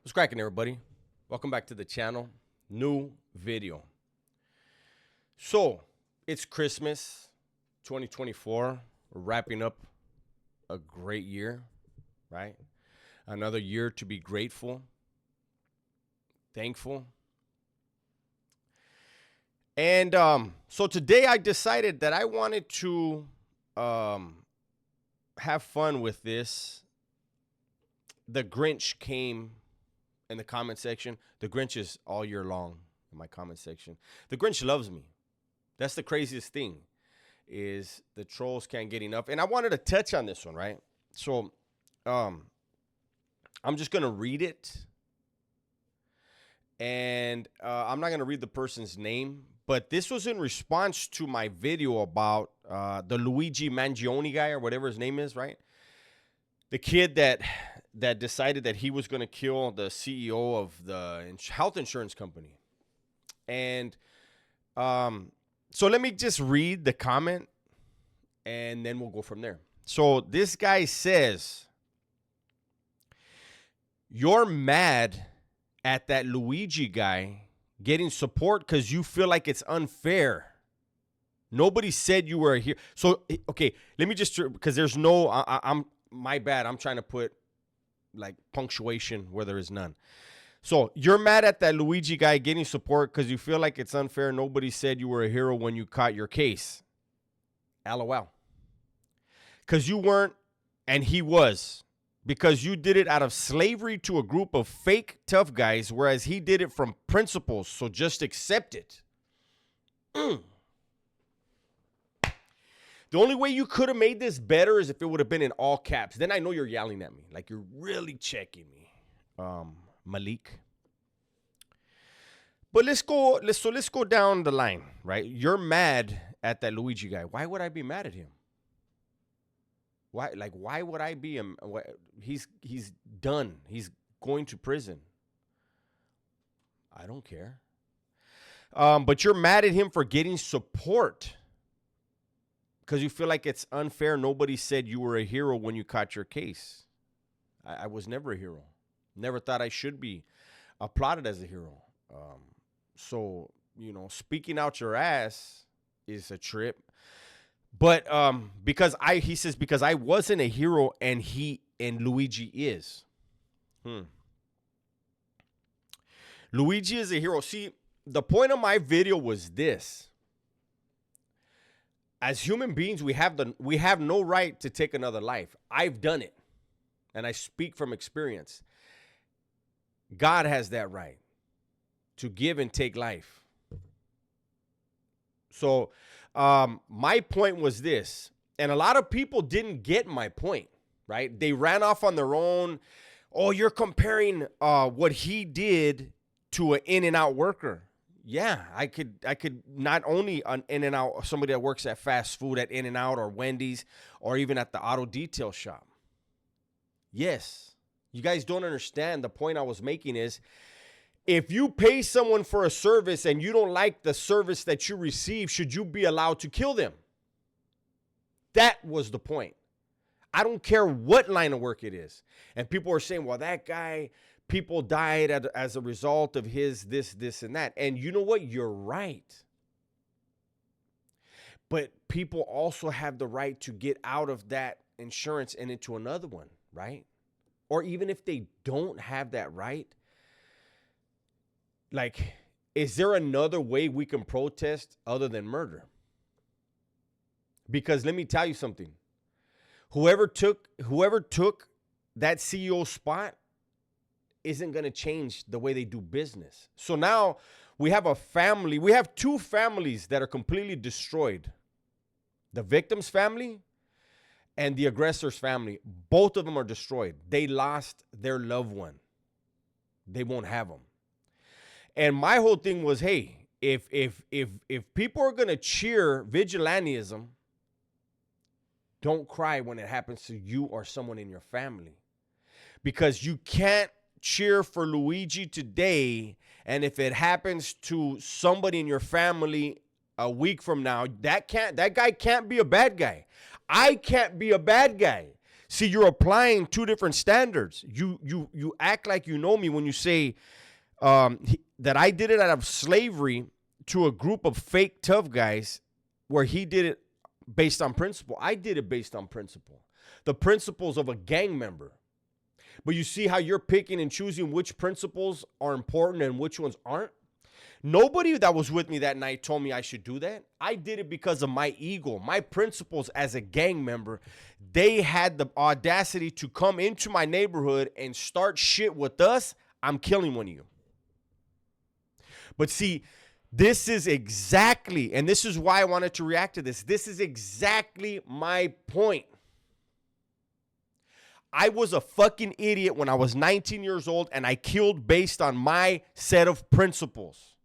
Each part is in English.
What's cracking, everybody? Welcome back to the channel. New video. So, it's Christmas 2024. We're wrapping up a great year, right? Another year to be grateful, thankful. And so today I decided that I wanted to have fun with this. The Grinch came in the comment section. The Grinch is all year long in my comment section. The Grinch loves me. That's the craziest thing, is the trolls can't get enough. And I wanted to touch on this one, right? So I'm just going to read it. And I'm not going to read the person's name, but this was in response to my video about the Luigi Mangione guy, or whatever his name is, right? The kid that decided that he was going to kill the CEO of the health insurance company. And so let me just read the comment, and then we'll go from there. So this guy says, "You're mad at that Luigi guy getting support because you feel like it's unfair. Nobody said you were here." So, okay, let me just, because there's no, I'm my bad. I'm trying to put like punctuation where there is none. So you're mad at that Luigi guy getting support because you feel like it's unfair. Nobody said you were a hero when you caught your case. LOL. Because you weren't, and he was. Because you did it out of slavery to a group of fake tough guys, whereas he did it from principles. So just accept it. The only way you could have made this better is if it would have been in all caps. Then I know you're yelling at me, like you're really checking me, Malik. But let's go down the line, right? You're mad at that Luigi guy. Why would I be mad at him? Why would I be him? He's done. He's going to prison. I don't care. But you're mad at him for getting support because you feel like it's unfair. Nobody said you were a hero when you caught your case. I was never a hero. Never thought I should be applauded as a hero. So, you know, speaking out your ass is a trip. But he says because I wasn't a hero and Luigi is. Luigi is a hero. See, the point of my video was this. As human beings, we have no right to take another life. I've done it, and I speak from experience. God has that right to give and take life. So my point was this, and a lot of people didn't get my point, right? They ran off on their own. Oh, you're comparing what he did to an In-N-Out worker. Yeah, I could not only an In-N-Out, somebody that works at fast food at In-N-Out or Wendy's or even at the auto detail shop. Yes, you guys don't understand. The point I was making is, if you pay someone for a service and you don't like the service that you receive, should you be allowed to kill them? That was the point. I don't care what line of work it is. And people are saying, well, that guy, people died as a result of his this, and that. And you know what? You're right. But people also have the right to get out of that insurance and into another one, right? Or even if they don't have that right, like, is there another way we can protest other than murder? Because let me tell you something. Whoever took that CEO spot isn't going to change the way they do business. So now we have two families that are completely destroyed. The victim's family and the aggressor's family. Both of them are destroyed. They lost their loved one. They won't have them. And my whole thing was, hey, if people are going to cheer vigilantism, don't cry when it happens to you or someone in your family. Because you can't cheer for Luigi today, and if it happens to somebody in your family a week from now, that guy can't be a bad guy. I can't be a bad guy. See, you're applying two different standards. You act like you know me when you say that I did it out of slavery to a group of fake tough guys, where he did it based on principle. I did it based on principle. The principles of a gang member. But you see how you're picking and choosing which principles are important and which ones aren't? Nobody that was with me that night told me I should do that. I did it because of my ego, my principles as a gang member. They had the audacity to come into my neighborhood and start shit with us. I'm killing one of you. But see, this is exactly, and this is why I wanted to react to this. This is exactly my point. I was a fucking idiot when I was 19 years old, and I killed based on my set of principles.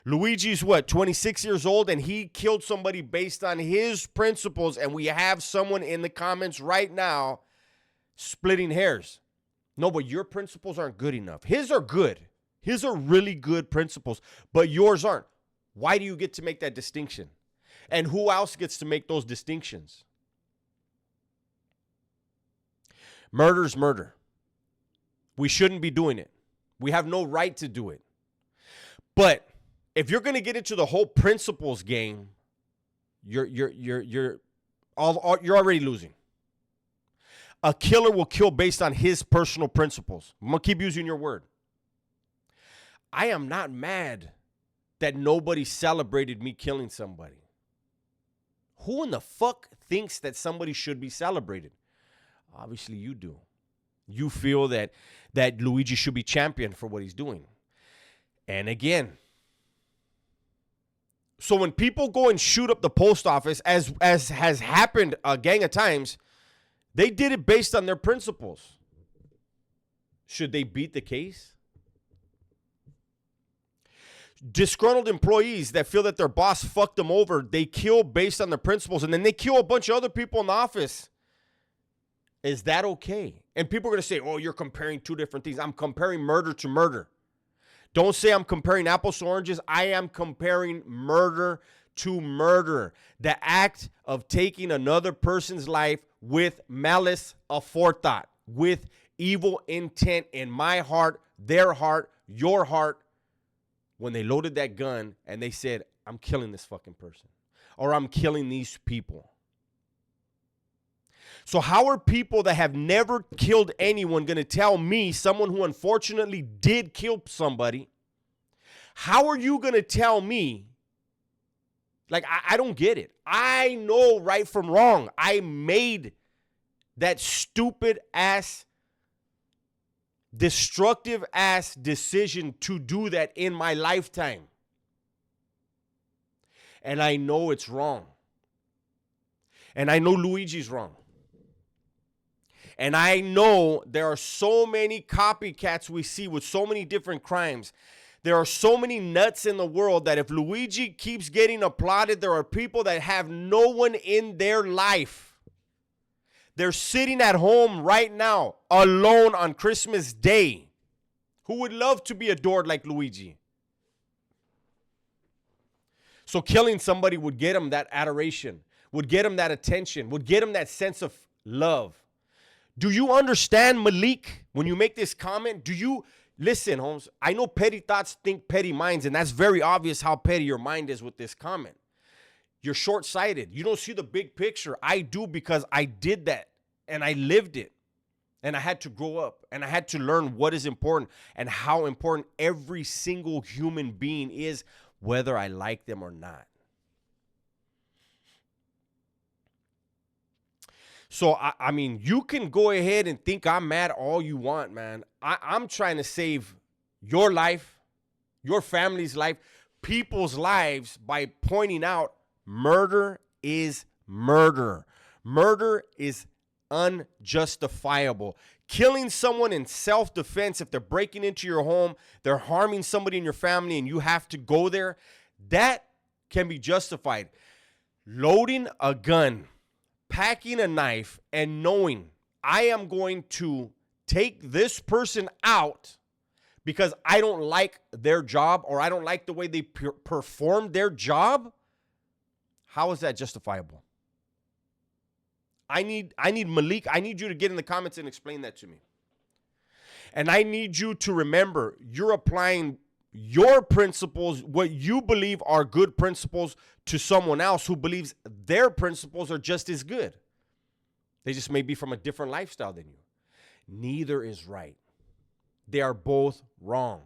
Luigi's 26 years old, and he killed somebody based on his principles, and we have someone in the comments right now splitting hairs. No, but your principles aren't good enough. His are good. His are really good principles, but yours aren't. Why do you get to make that distinction? And who else gets to make those distinctions? Murder's murder. We shouldn't be doing it. We have no right to do it. But if you're going to get into the whole principles game, you're already losing. A killer will kill based on his personal principles. I'm going to keep using your word. I am not mad that nobody celebrated me killing somebody. Who in the fuck thinks that somebody should be celebrated? Obviously you do. You feel that Luigi should be championed for what he's doing. And again, so when people go and shoot up the post office, as has happened a gang of times, they did it based on their principles. Should they beat the case? Disgruntled employees that feel that their boss fucked them over, they kill based on their principles, and then they kill a bunch of other people in the office. Is that okay? And people are going to say, oh, you're comparing two different things. I'm comparing murder to murder. Don't say I'm comparing apples to oranges. I am comparing murder to murder. The act of taking another person's life with malice aforethought, with evil intent in my heart, their heart, your heart, when they loaded that gun and they said, I'm killing this fucking person, or I'm killing these people. So how are people that have never killed anyone going to tell me, someone who unfortunately did kill somebody, how are you going to tell me? Like, I don't get it. I know right from wrong. I made that stupid ass, destructive ass decision to do that in my lifetime. And I know it's wrong. And I know Luigi's wrong. And I know there are so many copycats we see with so many different crimes. There are so many nuts in the world that if Luigi keeps getting applauded, there are people that have no one in their life. They're sitting at home right now, alone on Christmas Day, who would love to be adored like Luigi. So killing somebody would get him that adoration, would get him that attention, would get him that sense of love. Do you understand, Malik, when you make this comment? Do you listen, Holmes? I know petty thoughts think petty minds, and that's very obvious how petty your mind is with this comment. You're short-sighted. You don't see the big picture. I do, because I did that, and I lived it, and I had to grow up, and I had to learn what is important and how important every single human being is, whether I like them or not. So, I mean, you can go ahead and think I'm mad all you want, man. I'm trying to save your life, your family's life, people's lives by pointing out murder is murder. Murder is unjustifiable. Killing someone in self-defense, if they're breaking into your home, they're harming somebody in your family, and you have to go there, that can be justified. Loading a gun, packing a knife, and knowing I am going to take this person out because I don't like their job, or I don't like the way they perform their job, how is that justifiable? I need Malik. I need you to get in the comments and explain that to me. And I need you to remember you're applying your principles, what you believe are good principles, to someone else who believes their principles are just as good. They just may be from a different lifestyle than you. Neither is right. They are both wrong.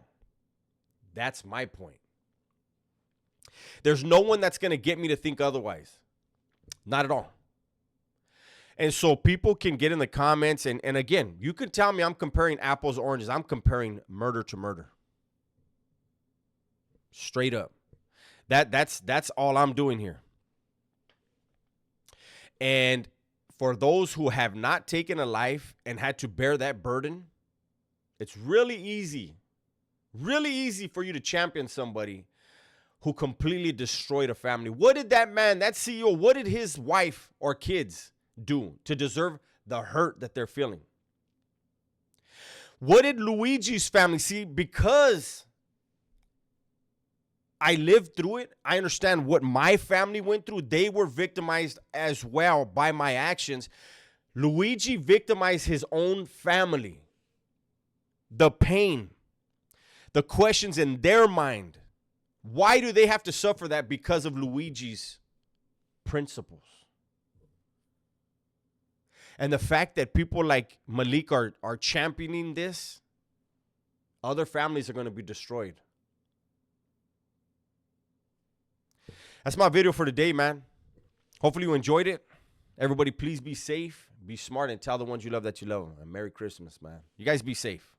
That's my point. There's no one that's going to get me to think otherwise. Not at all. And so people can get in the comments, and again, you can tell me I'm comparing apples to oranges. I'm comparing murder to murder. Straight up. That's all I'm doing here. And for those who have not taken a life and had to bear that burden, it's really easy for you to champion somebody who completely destroyed a family. What did that man, that CEO, what did his wife or kids do to deserve the hurt that they're feeling? What did Luigi's family see? Because I lived through it, I understand what my family went through. They were victimized as well by my actions. Luigi victimized his own family. The pain, the questions in their mind. Why do they have to suffer that? Because of Luigi's principles. And the fact that people like Malik are championing this, other families are going to be destroyed. That's my video for today, man. Hopefully you enjoyed it. Everybody, please be safe, be smart, and tell the ones you love that you love them. And Merry Christmas, man. You guys be safe.